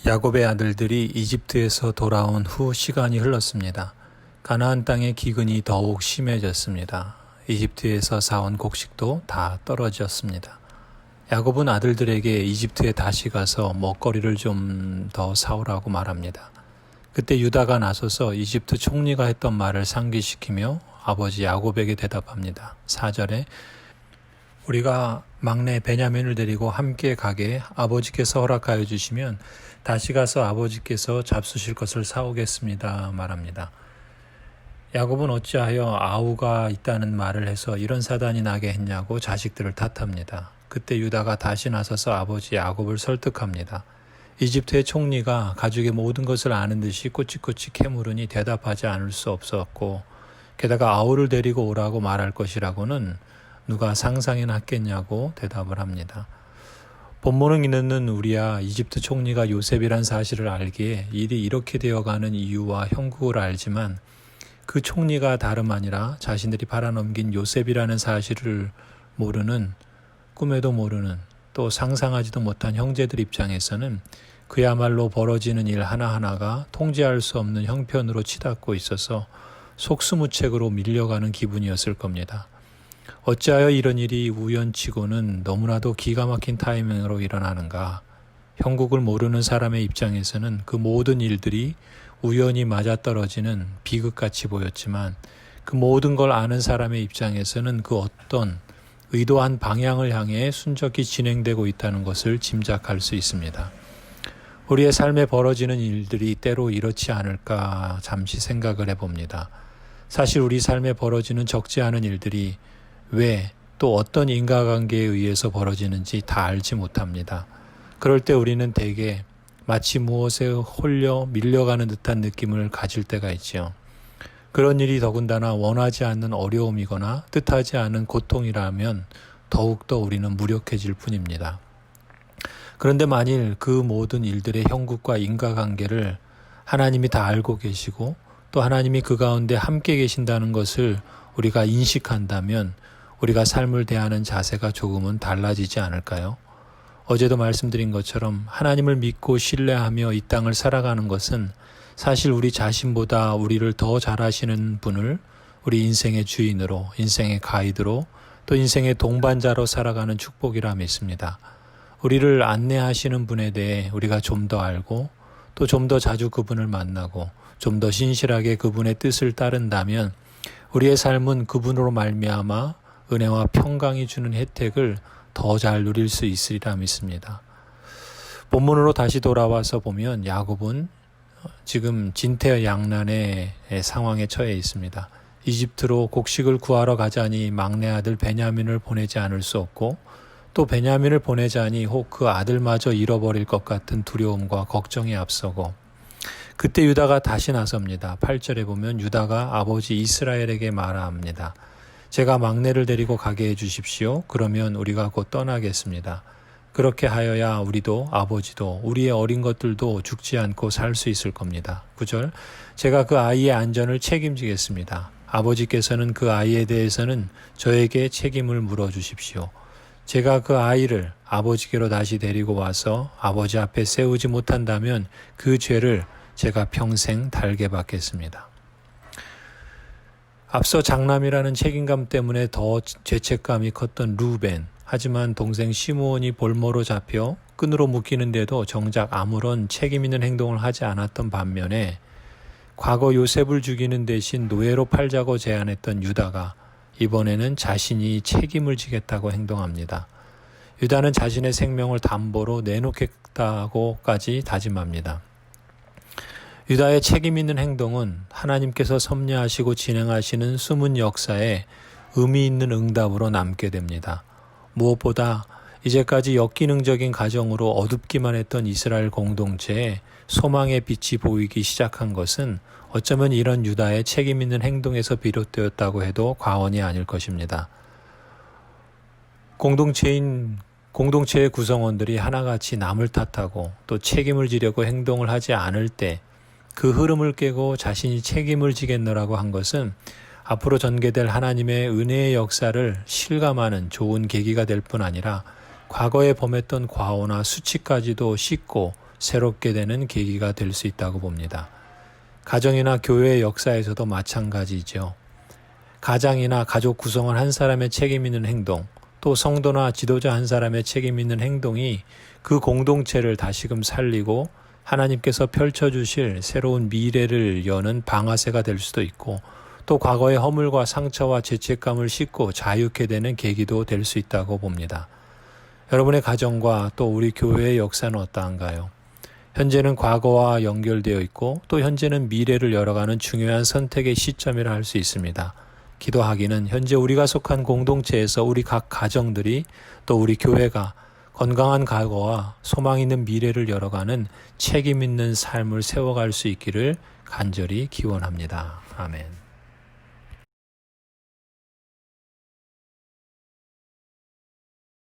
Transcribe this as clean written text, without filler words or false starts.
야곱의 아들들이 이집트에서 돌아온 후 시간이 흘렀습니다. 가나안 땅의 기근이 더욱 심해졌습니다. 이집트에서 사온 곡식도 다 떨어졌습니다. 야곱은 아들들에게 이집트에 다시 가서 먹거리를 좀 더 사오라고 말합니다. 그때 유다가 나서서 이집트 총리가 했던 말을 상기시키며 아버지 야곱에게 대답합니다. 4절에 우리가 막내 베냐민을 데리고 함께 가게 아버지께서 허락하여 주시면 다시 가서 아버지께서 잡수실 것을 사오겠습니다 말합니다. 야곱은 어찌하여 아우가 있다는 말을 해서 이런 사단이 나게 했냐고 자식들을 탓합니다. 그때 유다가 다시 나서서 아버지 야곱을 설득합니다. 이집트의 총리가 가족의 모든 것을 아는 듯이 꼬치꼬치 캐물으니 대답하지 않을 수 없었고 게다가 아우를 데리고 오라고 말할 것이라고는 누가 상상이나 했겠냐고 대답을 합니다. 본문을 읽는 우리야 이집트 총리가 요셉이란 사실을 알기에 일이 이렇게 되어가는 이유와 형국을 알지만 그 총리가 다름 아니라 자신들이 팔아넘긴 요셉이라는 사실을 모르는, 꿈에도 모르는, 또 상상하지도 못한 형제들 입장에서는 그야말로 벌어지는 일 하나하나가 통제할 수 없는 형편으로 치닫고 있어서 속수무책으로 밀려가는 기분이었을 겁니다. 어찌하여 이런 일이 우연치고는 너무나도 기가 막힌 타이밍으로 일어나는가. 형국을 모르는 사람의 입장에서는 그 모든 일들이 우연히 맞아떨어지는 비극같이 보였지만 그 모든 걸 아는 사람의 입장에서는 그 어떤 의도한 방향을 향해 순적히 진행되고 있다는 것을 짐작할 수 있습니다. 우리의 삶에 벌어지는 일들이 때로 이렇지 않을까 잠시 생각을 해봅니다. 사실 우리 삶에 벌어지는 적지 않은 일들이 왜 또 어떤 인과관계에 의해서 벌어지는지 다 알지 못합니다. 그럴 때 우리는 대개 마치 무엇에 홀려 밀려가는 듯한 느낌을 가질 때가 있지요. 그런 일이 더군다나 원하지 않는 어려움이거나 뜻하지 않은 고통이라면 더욱더 우리는 무력해질 뿐입니다. 그런데 만일 그 모든 일들의 형국과 인과관계를 하나님이 다 알고 계시고 또 하나님이 그 가운데 함께 계신다는 것을 우리가 인식한다면 우리가 삶을 대하는 자세가 조금은 달라지지 않을까요? 어제도 말씀드린 것처럼 하나님을 믿고 신뢰하며 이 땅을 살아가는 것은 사실 우리 자신보다 우리를 더 잘 아시는 분을 우리 인생의 주인으로, 인생의 가이드로, 또 인생의 동반자로 살아가는 축복이라 믿습니다. 우리를 안내하시는 분에 대해 우리가 좀 더 알고 또 좀 더 자주 그분을 만나고 좀 더 신실하게 그분의 뜻을 따른다면 우리의 삶은 그분으로 말미암아 은혜와 평강이 주는 혜택을 더 잘 누릴 수 있으리라 믿습니다. 본문으로 다시 돌아와서 보면 야곱은 지금 진퇴양난의 상황에 처해 있습니다. 이집트로 곡식을 구하러 가자니 막내 아들 베냐민을 보내지 않을 수 없고 또 베냐민을 보내자니 혹 그 아들마저 잃어버릴 것 같은 두려움과 걱정이 앞서고 그때 유다가 다시 나섭니다. 8절에 보면 유다가 아버지 이스라엘에게 말합니다. 제가 막내를 데리고 가게 해주십시오. 그러면 우리가 곧 떠나겠습니다. 그렇게 하여야 우리도 아버지도 우리의 어린 것들도 죽지 않고 살 수 있을 겁니다. 9절 제가 그 아이의 안전을 책임지겠습니다. 아버지께서는 그 아이에 대해서는 저에게 책임을 물어주십시오. 제가 그 아이를 아버지께로 다시 데리고 와서 아버지 앞에 세우지 못한다면 그 죄를 제가 평생 달게 받겠습니다. 앞서 장남이라는 책임감 때문에 더 죄책감이 컸던 루벤. 하지만 동생 시므온이 볼모로 잡혀 끈으로 묶이는데도 정작 아무런 책임 있는 행동을 하지 않았던 반면에 과거 요셉을 죽이는 대신 노예로 팔자고 제안했던 유다가 이번에는 자신이 책임을 지겠다고 행동합니다. 유다는 자신의 생명을 담보로 내놓겠다고까지 다짐합니다. 유다의 책임 있는 행동은 하나님께서 섭리하시고 진행하시는 숨은 역사에 의미 있는 응답으로 남게 됩니다. 무엇보다 이제까지 역기능적인 가정으로 어둡기만 했던 이스라엘 공동체에 소망의 빛이 보이기 시작한 것은 어쩌면 이런 유다의 책임 있는 행동에서 비롯되었다고 해도 과언이 아닐 것입니다. 공동체의 구성원들이 하나같이 남을 탓하고 또 책임을 지려고 행동을 하지 않을 때 그 흐름을 깨고 자신이 책임을 지겠노라고 한 것은 앞으로 전개될 하나님의 은혜의 역사를 실감하는 좋은 계기가 될 뿐 아니라 과거에 범했던 과오나 수치까지도 씻고 새롭게 되는 계기가 될 수 있다고 봅니다. 가정이나 교회의 역사에서도 마찬가지죠. 가장이나 가족 구성원 한 사람의 책임 있는 행동, 또 성도나 지도자 한 사람의 책임 있는 행동이 그 공동체를 다시금 살리고 하나님께서 펼쳐주실 새로운 미래를 여는 방아쇠가 될 수도 있고, 또 과거의 허물과 상처와 죄책감을 씻고 자유케 되는 계기도 될 수 있다고 봅니다. 여러분의 가정과 또 우리 교회의 역사는 어떠한가요? 현재는 과거와 연결되어 있고 또 현재는 미래를 열어가는 중요한 선택의 시점이라 할 수 있습니다. 기도하기는 현재 우리가 속한 공동체에서 우리 각 가정들이 또 우리 교회가 건강한 과거와 소망 있는 미래를 열어가는 책임 있는 삶을 세워갈 수 있기를 간절히 기원합니다. 아멘.